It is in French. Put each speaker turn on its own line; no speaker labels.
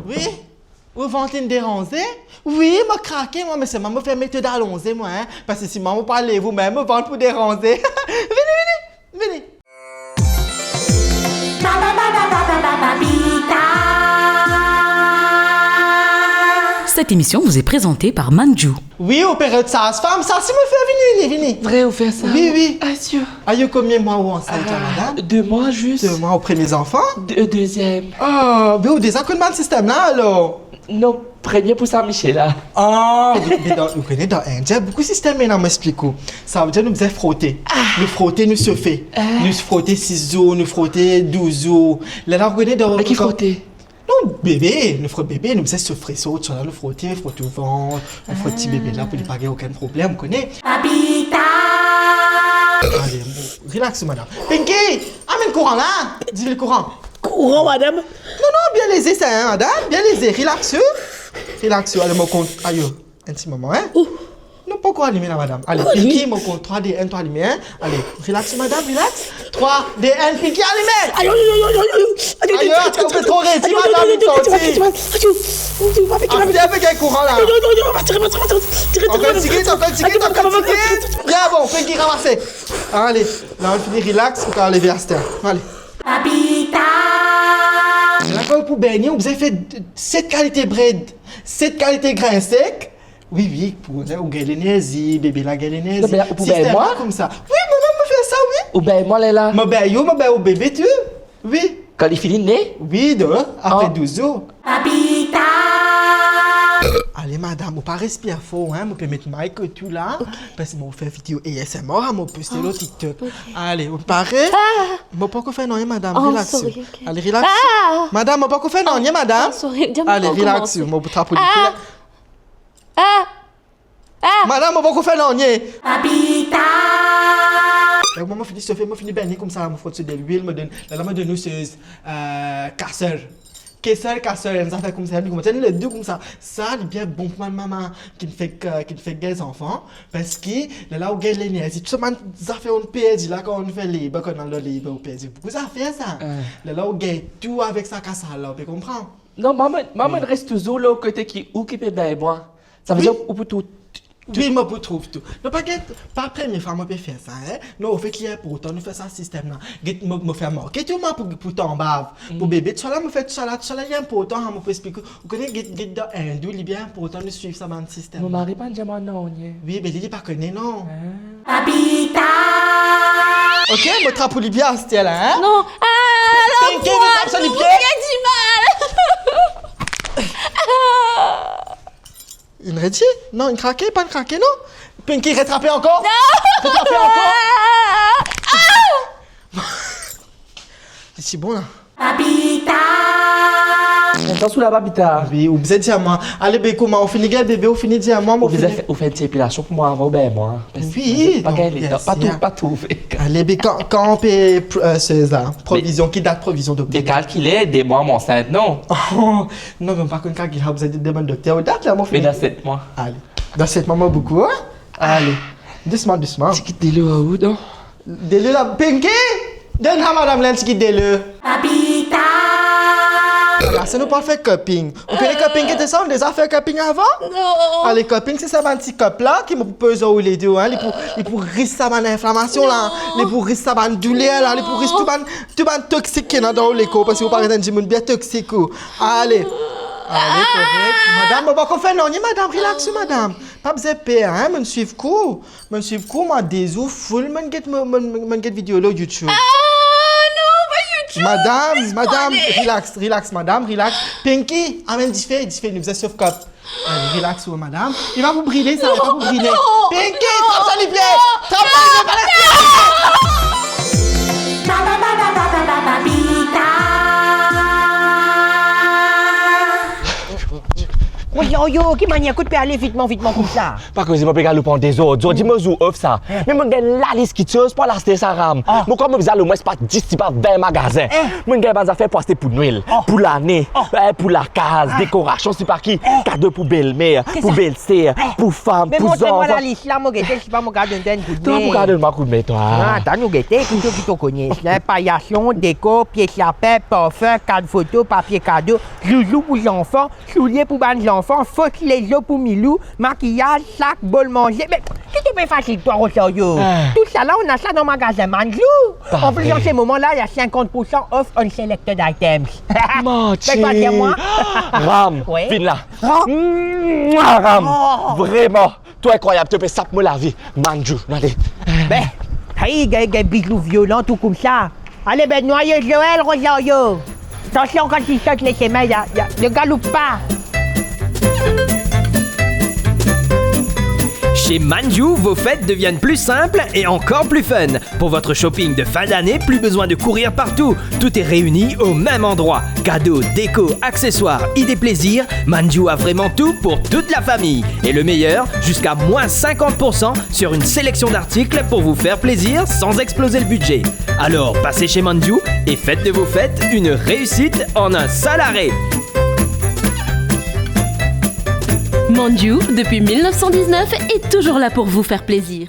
Oui? Vous ventez une dérangée? Oui, m'a craqué, moi, mais c'est moi, me faire mettre d'alloncer, moi, hein. Parce que si maman parle vous-même, me vendre pour déranger. Venez.
Cette émission vous est présentée par Manju.
Oui, opéra de sage-femme, ça, si me fait venir.
Vrai, vous faites ça?
Oui.
Adieu.
Aïe, combien de mois où enceinte, madame?
2 mois juste.
2 mois auprès des enfants?
Deuxième.
Ah, mais vous déjà connaissez le système là, alors?
Non, premier pour Saint-Michel là.
Ah, vous connaissez dans l'Inde, il y a beaucoup de systèmes maintenant, m'explique. Ça veut dire nous faisons frotter. Nous frotter, nous chauffer. Nous frotter 6 jours, nous frotter 12 jours. Là, vous connaissez dans...
Mais qui frotter?
Non, bébé, nous frottons bébé, nous faisons se fresser, tu vois, nous frotter au ventre, nous frotter petit bébé là pour ne pas avoir aucun problème, vous connaissez?
Papita!
Allez, relax, madame. Pinky, amène le courant là. Dis-le le courant.
Courant, madame?
Non, bien lésé ça, hein, madame. Bien lésé, relax. Relax, allez, mon compte. Aïe, un petit moment, hein. Non, pas encore allumé là, madame. Allez, Pinky, mon compte. 3, D, 1, 3, allumé, hein. Allez, relax, madame, relax. 3, D, 1, Pinky, allumé. Aïe, tu fais trop réti, madame, il sortit. Avec un courant là. Encore une ticket. Bien bon, Pinky, ramassez. Allez, là, on finit relax pour qu'on lever à cette heure. Allez.
Papita!
Là, pour baigner, vous avez fait 7 qualités bread, 7 qualités grains secs. Oui, pour galénésie, bébé la galénésie.
Pour baigner moi?
Comme ça. Oui, maman me fait ça, oui.
Ou ben moi, là.
Ma baille au bébé, tu? Oui.
Quand il finit né?
Oui, après 12 jours.
Papita!
Allez, madame, vous pas respirer fort, hein, vous pouvez mettre mic et tout là, parce que vous fait vidéo ASMR, vous poster le TikTok. Allez, vous parlez? Vous pas qu'on fait non, madame, relax.
Sorry, okay.
Allez, relax. Madame, vous pas qu'on fait non, madame?
Sorry,
Allez, relax, vous pouvez trapper Madame, vous pas qu'on fait non,
Papita!
Moi, je finis bien comme ça, je frotte de l'huile, me donne nous ce casseur. Casseur, elle nous a fait comme ça, le deux comme ça. Ça, il est bien bon pour ma maman qui ne fait des enfants, parce que là où il y a l'énergie, tout ça, ça fait un pédi, là, quand on fait libre, quand on a le libre, on pédi. Pourquoi ça fait ça? Là où il y a tout avec sa casse là, tu comprends?
Non, maman reste toujours là au côté qui peut bien moi. Ça veut dire ou pour tout.
Oui, moi, je trouve tout. Non, pas première fois, moi, je peux faire ça, hein. Non, on fait qu'il y a pourtant, nous faisons ça système, là. Je fais marquer tout le monde pour ton bave. Pour bébé, tout ça là, je fais tout ça là, il y a important, je peux expliquer. Vous connaissez, dans hindou, il est bien important de suivre ça dans le système.
Mon mari, pas déjà non,
oui, mais il n'est pas connu, non.
Papita!
Ok, je trappe pour Libya, c'était là, hein.
Non,
Pinky, tu tapes sur les pieds?
Il a du mal.
Une redit? Non, une craquée, pas une craquée, non? Pinky, rattrapez encore? Non! Rattrapez encore? C'est bon, là.
Papita!
Attends sous la babita.
Oui, ou vous êtes diamant. Allez, ben, comment on finit, bébé, on finit diamant,
Vous avez fait une épilation pour moi avant, ben moi.
Oui,
Pas tout.
Allez, mais quand on paie ça, provision, qui date provision de
T'es calculé des mois mon enceinte, non?
Oh, non, mais par contre, quand il a besoin de demander docteur, date là, mon
Mais
frère.
dans 7 mois.
Allez, dans 7 mois, beaucoup, hein? Allez, doucement.
Tu quittes des lots à où, non?
Dès-le là, Pinky! Donne à madame Lens qui dès-le.
Papita!
Là, ça nous pas fait coping. Vous connaissez coping qui était ça? On a déjà fait coping avant?
Non.
Ah, les coping, c'est ça, un petit cop là, qui me pose au les deux, hein? Les pour risquer ça, inflammation là. Les pour risquer ça, douleur là. Les pour risquer tout ban toxique qui est dans l'écho, parce que vous parlez d'un gym bien toxique. Allez. Allez, correct. Madame, on va qu'on fait non, madame, relax, madame. Pas besoin de payer, hein? Me suivre court. Moi, des ou full, me get vidéo là, YouTube. Madame, relax, madame, relax. Pinky, amène du fait, nous faisons sauf cop. Allez, relax, madame. Il va vous brûler, ça va pas vous brûler. Pinky, trappe ça, s'il vous plaît. Trappe
Papita!
Yo, qui m'a dit, écoute, aller vitement comme ça.
Pas que je vais pas le prendre des autres. Dis-moi où offre ça. Mais moi, j'ai la liste qui tue pour l'acheter ça ram. Moi, comme vous allez, moi, c'est pas 10, c'est pas 20 magasins. Moi, j'ai des affaires pour acheter pour Noël, pour l'année, pour la case, décoration, c'est pas qui. Cadeau pour belle-mère, pour belle-sœur, pour femme,
Mais
pour
montre-moi
enfants.
la liste là, mon gars, je sais pas mon gars d'un coup de
Toi, pour garder le coup de main, toi.
Ah, t'as nous guetté, tout ce que tu connais. Paillasson, déco, pièces lapin, parfum, carte photo, papier cadeau, joujou pour les enfants, souliers pour les enfants, fausse les os pour Milou, maquillage, sac, bol manger. Mais qu'est-ce que tu fais facile, toi, Rosario? Tout ça là, on a ça dans le magasin Manjou. En plus, en ce moment-là, il y a 50% off on selected items.
Mathieu.
Fais pas moi.
Ram,
Oui.
viens là.
Ram.
Ram,
Oh.
vraiment. Toi, incroyable, tu peux saper la vie. Manjou, allez.
Ben, hey, des bijoux violents, tout comme ça. Allez, ben, noyeux Joël, Rosario. Attention quand il saute les chemins, ne galope pas.
Chez Manjou, vos fêtes deviennent plus simples et encore plus fun. Pour votre shopping de fin d'année, plus besoin de courir partout. Tout est réuni au même endroit. Cadeaux, déco, accessoires, idées plaisir, Manjou a vraiment tout pour toute la famille. Et le meilleur, jusqu'à moins 50% sur une sélection d'articles pour vous faire plaisir sans exploser le budget. Alors, passez chez Manjou et faites de vos fêtes une réussite en un seul arrêt.
Manjou, depuis 1919, est toujours là pour vous faire plaisir.